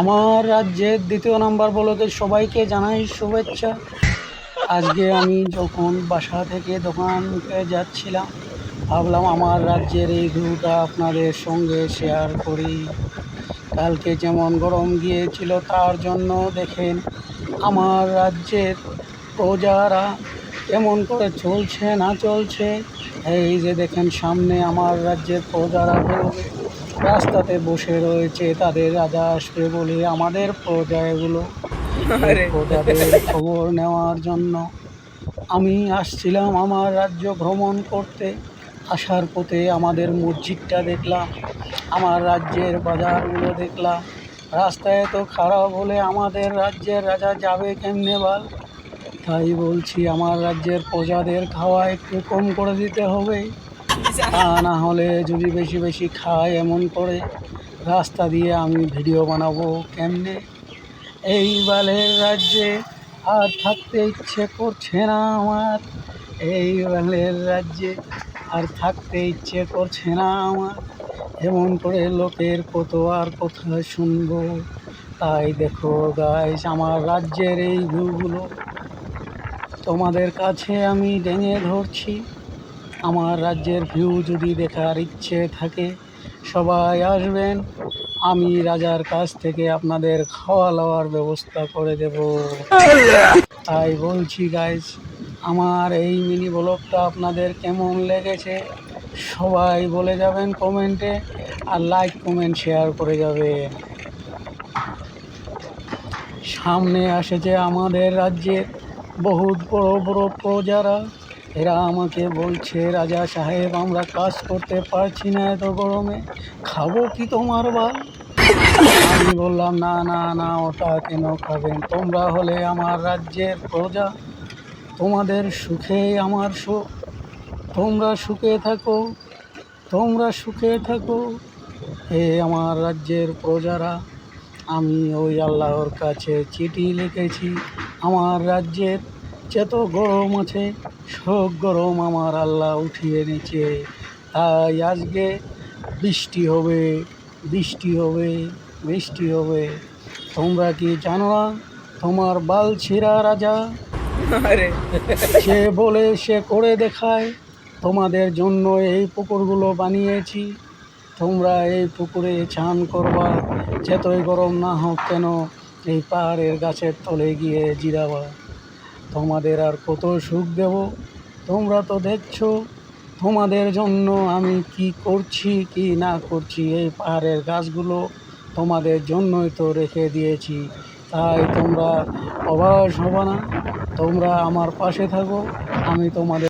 আমার রাজ্যের দ্বিতীয় নাম্বার ব্লকে সবাইকে জানাই শুভেচ্ছা। আজকে আমি যখন বাসা থেকে দোকানকে যাচ্ছিলাম, ভাবলাম আমার রাজ্যের এই ভিউটা আপনাদের সঙ্গে শেয়ার করি। কালকে যেমন গরম গিয়েছিল, তার জন্য দেখেন আমার রাজ্যের প্রজারা কেমন করে চলছে না চলছে। এই যে দেখেন সামনে আমার রাজ্যের প্রজারা রাস্তাতে বসে রয়েছে, তাদের রাজা আসবে বলে। আমাদের প্রজা এগুলো, এই প্রজাদের খবর নেওয়ার জন্য আমি আসছিলাম আমার রাজ্য ভ্রমণ করতে। আসার পথে আমাদের মসজিদটা দেখলাম, আমার রাজ্যের বাজারগুলো দেখলাম। রাস্তা এত খারাপ হলে আমাদের রাজ্যের রাজা যাবে কেমনে বল? তাই বলছি আমার রাজ্যের প্রজাদের খাওয়া একটু কম করে দিতে হবে। তা না হলে যদি বেশি বেশি খায় এমন করে রাস্তা দিয়ে আমি ভিডিও বানাবো কেমনে? এই বালের রাজ্যে আর থাকতে ইচ্ছে করছে না আমার। এই বালের রাজ্যে আর থাকতে ইচ্ছে করছে না আমার। এমন করে লোকের কত আর কথা শুনবো? তাই দেখো গাইস, আমার রাজ্যের এই ভিউগুলো তোমাদের কাছে আমি টেনে ধরছি। আমার রাজ্যের ভিউ যদি দেখার ইচ্ছে থাকে সবাই আসবেন, আমি রাজার কাছ থেকে আপনাদের খাওয়া দাওয়ার ব্যবস্থা করে দেব। তাই বলছি গাইস, আমার এই মিনি ব্লগটা আপনাদের কেমন লেগেছে সবাই বলে যাবেন কমেন্টে, আর লাইক কমেন্ট শেয়ার করে যাবেন। সামনে আসেছে আমাদের রাজ্যের বহুত বড় বড় প্রজারা। এরা আমাকে বলছে, রাজা সাহেব আমরা কাজ করতে পারছি না এত গরমে, খাবো কি তোমার বাল? আমি বললাম না না না, ওটা কেন খাবেন? তোমরা হলে আমার রাজ্যের প্রজা, তোমাদের সুখেই আমার সুখ। তোমরা সুখে থাকো, তোমরা সুখে থাকো। হে আমার রাজ্যের প্রজারা, আমি ওই আল্লাহর কাছে চিঠি লিখেছি। আমার রাজ্যের যত গরম আছে সব গরম আমার আল্লাহ উঠিয়ে নিচ্ছে। তাই আজকে বৃষ্টি হবে, বৃষ্টি হবে, বৃষ্টি হবে। তোমরা কি জানো না? তোমার বাল ছিঁড়া রাজা সে বলে সে করে দেখায়। তোমাদের জন্য এই পুকুরগুলো বানিয়েছি, তোমরা এই পুকুরে চান করবা, যতই গরম না হোক কেন এই পাহাড়ের গাছের তলে গিয়ে জিরাবা। তোমাদের আর কত সুখ দেব? তোমরা তো দেখছো তোমাদের জন্য আমি কি করছি কি না করছি। এই পাহাড়ের গাছগুলো তোমাদের জন্যই তো রেখে দিয়েছি। তাই তোমরা অবাস হবে না, তোমরা আমার পাশে থাকো, আমি তোমাদের